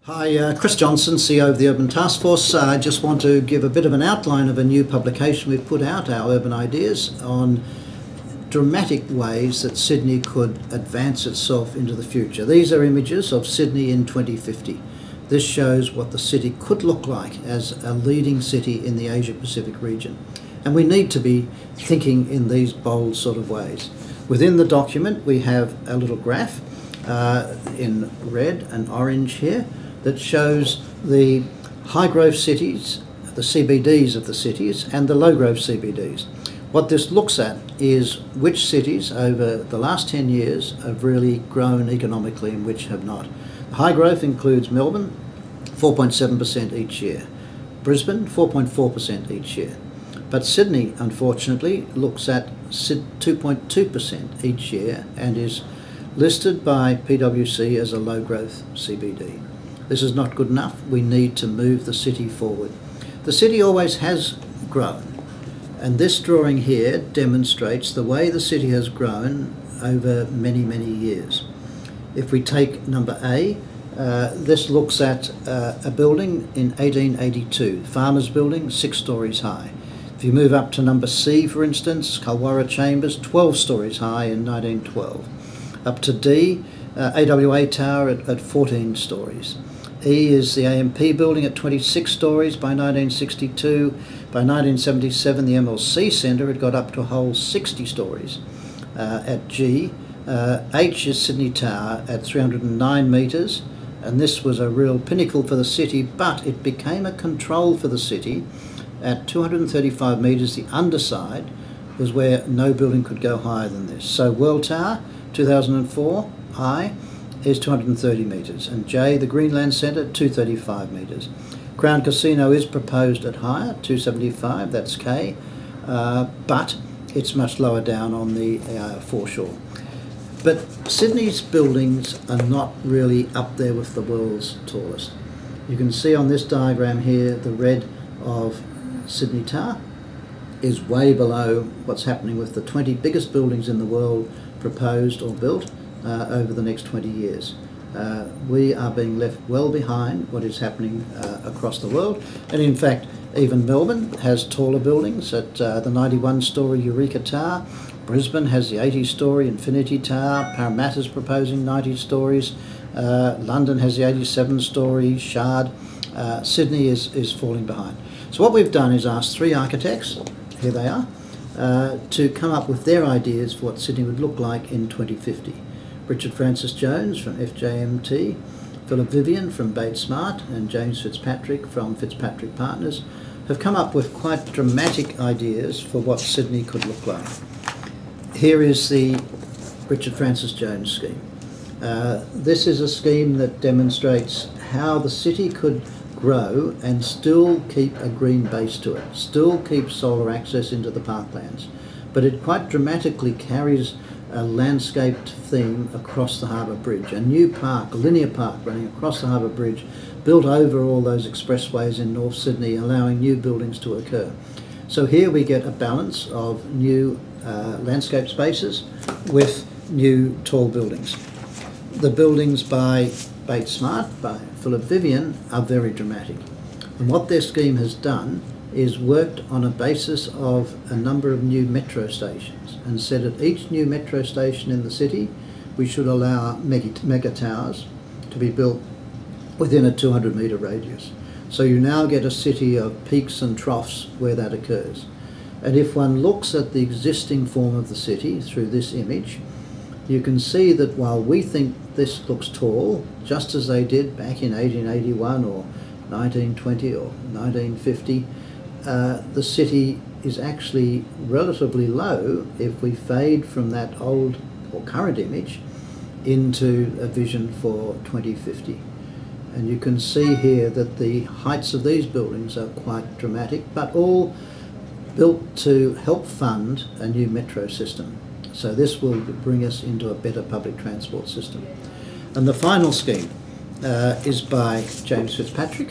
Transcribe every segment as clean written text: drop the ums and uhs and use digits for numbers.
Hi, Chris Johnson, CEO of the Urban Taskforce. I just want to give a bit of an outline of a new publication we've put out, our Urban Ideas, on dramatic ways that Sydney could advance itself into the future. These are images of Sydney in 2050. This shows what the city could look like as a leading city in the Asia-Pacific region. And we need to be thinking in these bold sort of ways. Within the document, we have a little graph in red and orange here, that shows the high-growth cities, the CBDs of the cities, and the low-growth CBDs. What this looks at is which cities over the last 10 years have really grown economically and which have not. High growth includes Melbourne, 4.7% each year. Brisbane, 4.4% each year. But Sydney, unfortunately, looks at 2.2% each year and is listed by PwC as a low-growth CBD. This is not good enough. We need to move the city forward. The city always has grown, and this drawing here demonstrates the way the city has grown over many, many years. If we take number A, this looks at a building in 1882, Farmers Building, 6 stories high. If you move up to number C, for instance, Kulwarra Chambers, 12 stories high in 1912. Up to D, AWA Tower at 14 stories. E is the AMP building at 26 stories by 1962. By 1977, the MLC Centre had got up to a whole 60 stories at G. H is Sydney Tower at 309 metres, and this was a real pinnacle for the city, but it became a control for the city. At 235 metres, the underside was where no building could go higher than this. So World Tower, 2004, I, is 230 metres, and J, the Greenland Centre, 235 metres. Crown Casino is proposed at higher, 275, that's K, but it's much lower down on the foreshore. But Sydney's buildings are not really up there with the world's tallest. You can see on this diagram here, the red of Sydney Tower is way below what's happening with the 20 biggest buildings in the world proposed or built over the next 20 years. We are being left well behind what is happening across the world, and in fact even Melbourne has taller buildings at the 91-storey Eureka Tower. Brisbane has the 80-storey Infinity Tower. Parramatta's proposing 90 stories. London has the 87-storey Shard. Sydney is falling behind. So what we've done is asked 3 architects, here they are, to come up with their ideas for what Sydney would look like in 2050. Richard Francis Jones from FJMT, Philip Vivian from Bates Smart, and James Fitzpatrick from Fitzpatrick Partners have come up with quite dramatic ideas for what Sydney could look like. Here is the Richard Francis Jones scheme. This is a scheme that demonstrates how the city could grow and still keep a green base to it, still keep solar access into the parklands, but it quite dramatically carries a landscaped theme across the Harbour Bridge, a new park, a linear park running across the Harbour Bridge, built over all those expressways in North Sydney, allowing new buildings to occur. So here we get a balance of new landscape spaces with new tall buildings. The buildings by Bates Smart, by Philip Vivian, are very dramatic. And what their scheme has done is worked on a basis of a number of new metro stations, and said at each new metro station in the city we should allow mega towers to be built within a 200-metre radius. So you now get a city of peaks and troughs where that occurs. And if one looks at the existing form of the city through this image, you can see that while we think this looks tall, just as they did back in 1881 or 1920 or 1950, the city is actually relatively low if we fade from that old or current image into a vision for 2050. And you can see here that the heights of these buildings are quite dramatic, but all built to help fund a new metro system. So this will bring us into a better public transport system. And the final scheme is by James Fitzpatrick,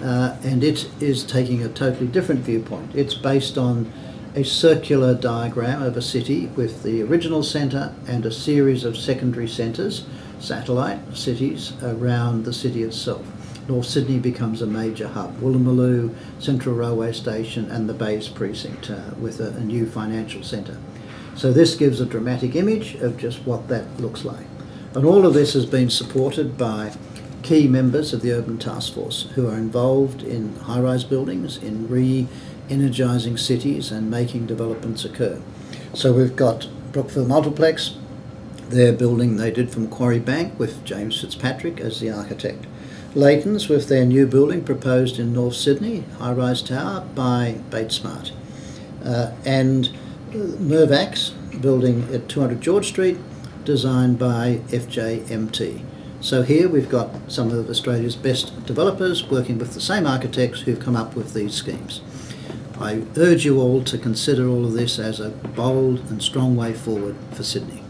and it is taking a totally different viewpoint. It's based on a circular diagram of a city with the original centre and a series of secondary centres, satellite cities around the city itself. North Sydney becomes a major hub. Woolloomooloo, Central Railway Station and the Bays Precinct with a new financial centre. So this gives a dramatic image of just what that looks like. And all of this has been supported by key members of the Urban Taskforce who are involved in high-rise buildings, in re-energising cities and making developments occur. So we've got Brookville Multiplex, their building they did from Quarry Bank with James Fitzpatrick as the architect. Leighton's with their new building proposed in North Sydney, high-rise tower by Batesmart. And Mirvac's building at 200 George Street, designed by FJMT. So here we've got some of Australia's best developers working with the same architects who've come up with these schemes. I urge you all to consider all of this as a bold and strong way forward for Sydney.